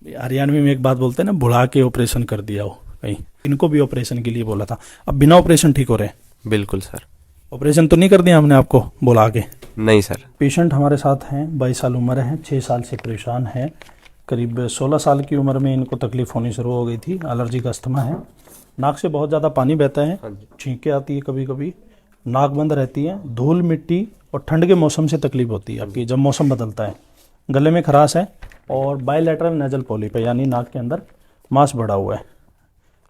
हरियाणवी में एक बात बोलते हैं ना, बुढ़ा के ऑपरेशन कर दिया हो कहीं। इनको भी ऑपरेशन के लिए बोला था, अब बिना ऑपरेशन ठीक हो रहे हैं। बिल्कुल सर। ऑपरेशन तो नहीं कर दिया हमने आपको बुला के? नहीं सर। पेशेंट हमारे साथ हैं, 22 साल उम्र है, 6 साल से परेशान है। करीब 16 साल की उम्र में इनको तकलीफ होनी शुरू हो गई थी, एलर्जी का अस्थमा है। नाक से बहुत ज़्यादा पानी बहता है, छींकें आती है, कभी कभी नाक बंद रहती है। धूल मिट्टी और ठंड के मौसम से तकलीफ होती है आपकी, जब मौसम बदलता है। गले में खराश है और बायलैटरल नेजल पॉलिप है, यानी नाक के अंदर मांस बढ़ा हुआ है।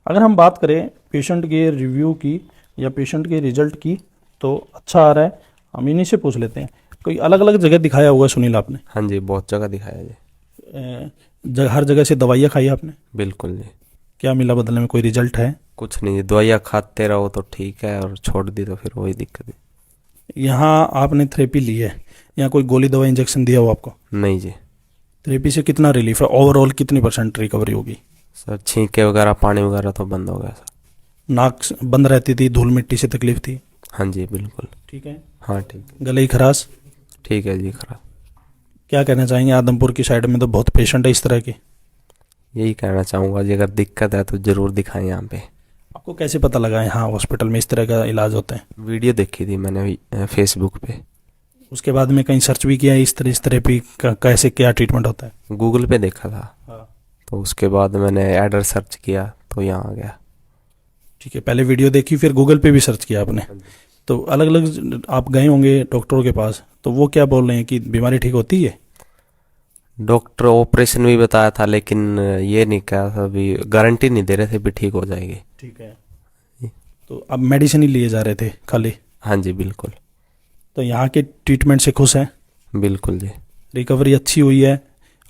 अगर हम बात करें पेशेंट के रिव्यू की या पेशेंट के रिजल्ट की, तो अच्छा आ रहा है। हम इन्हीं से पूछ लेते हैं, कोई अलग अलग जगह दिखाया हुआ है सुनील आपने? हाँ जी, बहुत जगह दिखाया जी। हर जगह से दवाइयाँ खाई आपने? बिल्कुल जी। क्या मिला बदले में, कोई रिजल्ट है? कुछ नहीं जी, दवाइयाँ खाते रहो तो ठीक है, और छोड़ दी तो फिर वही दिक्कत है। यहाँ आपने थेरेपी ली है, यहाँ कोई गोली दवा इंजेक्शन दिया हो आपको? नहीं जी। थेरेपी से कितना रिलीफ है? ओवरऑल कितनी % रिकवरी होगी? सर छींके वगैरह पानी वगैरह तो बंद हो गया सर। नाक बंद रहती थी, धूल मिट्टी से तकलीफ थी? हाँ जी बिल्कुल। ठीक है। हाँ ठीक है। गले की खराश? ठीक है जी। खराब। क्या कहना चाहेंगे? आदमपुर की साइड में तो बहुत पेशेंट है इस तरह के। यही कहना चाहूँगा जी, अगर दिक्कत है तो ज़रूर दिखाएं यहाँ पे। आपको कैसे पता लगा है हाँ हॉस्पिटल में इस तरह का इलाज होता है? वीडियो देखी थी मैंने फेसबुक पे। उसके बाद में कहीं सर्च भी किया है इस थेरेपी का, कैसे क्या ट्रीटमेंट होता है? गूगल पे देखा था। हाँ। तो उसके बाद मैंने एड्रेस सर्च किया तो यहाँ आ गया। ठीक है, पहले वीडियो देखी फिर गूगल पे भी सर्च किया आपने। तो अलग अलग आप गए होंगे डॉक्टरों के पास, तो वो क्या बोल रहे हैं कि बीमारी ठीक होती है? डॉक्टर ऑपरेशन भी बताया था, लेकिन ये नहीं कहा था, अभी गारंटी नहीं दे रहे थे भी ठीक हो जाएगी। ठीक है। तो अब मेडिसिन ही लिए जा रहे थे खाली? हाँ जी बिल्कुल। तो यहाँ के ट्रीटमेंट से खुश हैं? बिल्कुल जी। रिकवरी अच्छी हुई है,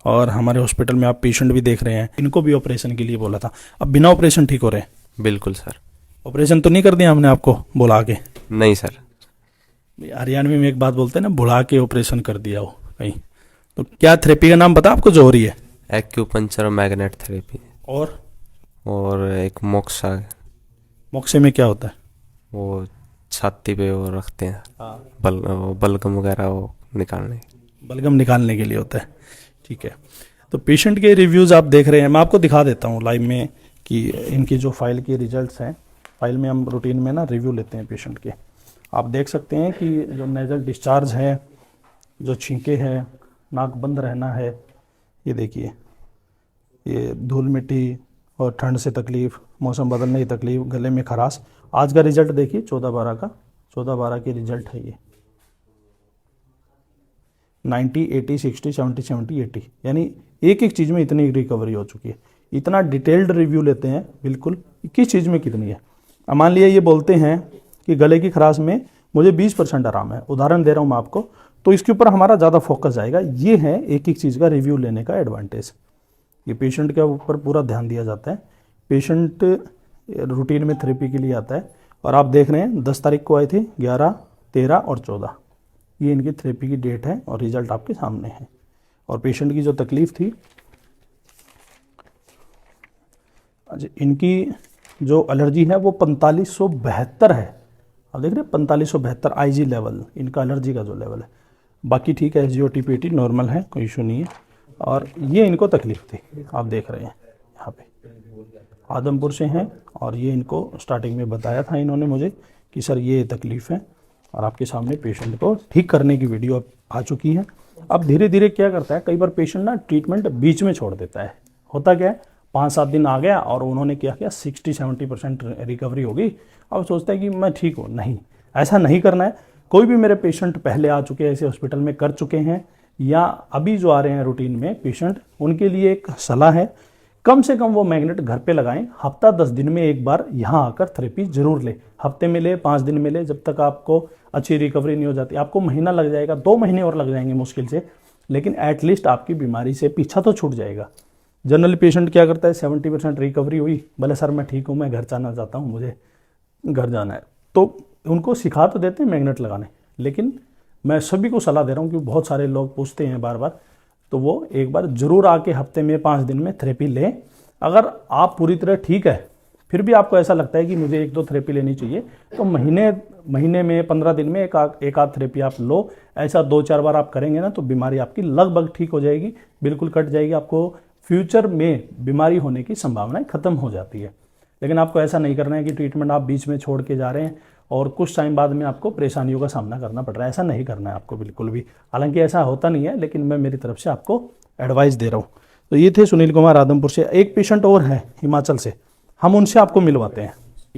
और हमारे हॉस्पिटल में आप पेशेंट भी देख रहे हैं, इनको भी ऑपरेशन के लिए बोला था, अब बिना ऑपरेशन ठीक हो रहे हैं? बिल्कुल सर। ऑपरेशन तो नहीं कर दिया हमने आपको बुला के? नहीं सर। हरियाणवी में एक बात बोलते हैं ना, बुढ़ा के ऑपरेशन कर दिया हो कहीं। तो क्या थेरेपी का नाम पता आपको जो हो रही है? एक्यूपंक्चर और मैग्नेट थेरेपी। और एक मोक्सा। मोक्से में क्या होता है? वो छाती पे वो रखते हैं, हाँ। वो बलगम वगैरह वो निकालने। बलगम निकालने के लिए होता है। ठीक है। तो पेशेंट के रिव्यूज़ आप देख रहे हैं, मैं आपको दिखा देता हूँ लाइव में कि इनकी जो फाइल के रिजल्ट्स हैं। फाइल में हम रूटीन में ना रिव्यू लेते हैं पेशेंट के। आप देख सकते हैं कि जो नेजल डिस्चार्ज है, जो छींके हैं, नाक बंद रहना है, ये देखिए, ये धूल मिट्टी और ठंड से तकलीफ़, मौसम बदलने की तकलीफ़, गले में खराश। आज का रिजल्ट देखिए 14/12 का, 14/12 की रिजल्ट है ये। 90, 80, 60, 70, 70, 80, यानी एक एक चीज़ में इतनी रिकवरी हो चुकी है। इतना डिटेल्ड रिव्यू लेते हैं बिल्कुल, किस चीज़ में कितनी है। अब मान लिया ये बोलते हैं कि गले की खराश में मुझे 20% आराम है, उदाहरण दे रहा हूँ मैं आपको, तो इसके ऊपर हमारा ज़्यादा फोकस जाएगा। ये है एक एक चीज़ का रिव्यू लेने का एडवांटेज। ये पेशेंट के ऊपर पूरा ध्यान दिया जाता है। पेशेंट रूटीन में थेरेपी के लिए आता है, और आप देख रहे हैं 10 तारीख को आए थे, 11, 13 और 14, ये इनकी थेरेपी की डेट है, और रिजल्ट आपके सामने है। और पेशेंट की जो तकलीफ़ थी, अच्छा, इनकी जो एलर्जी है वो 4572 है। आप देख रहे हैं 4572 IG लेवल इनका एलर्जी का जो लेवल है। बाकी ठीक है, SGOT PT नॉर्मल है, कोई इशू नहीं है। और ये इनको तकलीफ़ थी, आप देख रहे हैं यहाँ पे, आदमपुर से हैं, और ये इनको स्टार्टिंग में बताया था इन्होंने मुझे कि सर ये तकलीफ़ है, और आपके सामने पेशेंट को ठीक करने की वीडियो अब आ चुकी है। अब धीरे धीरे क्या करता है, कई बार पेशेंट ना ट्रीटमेंट बीच में छोड़ देता है। होता क्या है, 5-7 दिन आ गया और उन्होंने क्या किया, 60-70% रिकवरी हो गई। अब सोचता है कि मैं ठीक हूँ। नहीं, ऐसा नहीं करना है। कोई भी मेरे पेशेंट पहले आ चुके हैं, ऐसे हॉस्पिटल में कर चुके हैं, या अभी जो आ रहे हैं रूटीन में पेशेंट, उनके लिए एक सलाह है, कम से कम वो मैग्नेट घर पे लगाएं। हफ्ता 10 दिन में एक बार यहाँ आकर थेरेपी जरूर ले। हफ्ते में ले, 5 दिन में ले, जब तक आपको अच्छी रिकवरी नहीं हो जाती। आपको महीना लग जाएगा, 2 महीने और लग जाएंगे मुश्किल से, लेकिन एटलीस्ट आपकी बीमारी से पीछा तो छूट जाएगा। जनरली पेशेंट क्या करता है, 70% रिकवरी हुई, भले सर मैं ठीक हूँ, मैं घर जाना चाहता हूँ, मुझे घर जाना है, तो उनको सिखा तो देते हैं मैग्नेट लगाने। लेकिन मैं सभी को सलाह दे रहा हूँ कि बहुत सारे लोग पूछते हैं बार बार, तो वो एक बार जरूर आके हफ्ते में 5 दिन में थेरेपी लें। अगर आप पूरी तरह ठीक है, फिर भी आपको ऐसा लगता है कि मुझे 1-2 थेरेपी लेनी चाहिए, तो महीने में 15 दिन में एक आध थेरेपी आप लो। ऐसा 2-4 बार आप करेंगे ना, तो बीमारी आपकी लगभग ठीक हो जाएगी, बिल्कुल कट जाएगी। आपको फ्यूचर में बीमारी होने की संभावनाएं खत्म हो जाती है। लेकिन आपको ऐसा नहीं करना है कि ट्रीटमेंट आप बीच में छोड़ के जा रहे हैं और कुछ टाइम बाद में आपको परेशानियों का सामना करना पड़ रहा है, ऐसा नहीं करना है आपको बिल्कुल भी। हालांकि ऐसा होता नहीं है, लेकिन मैं मेरी तरफ से आपको एडवाइस दे रहा हूँ। तो ये थे सुनील कुमार आदमपुर से। एक पेशेंट और है हिमाचल से, हम उनसे आपको मिलवाते हैं।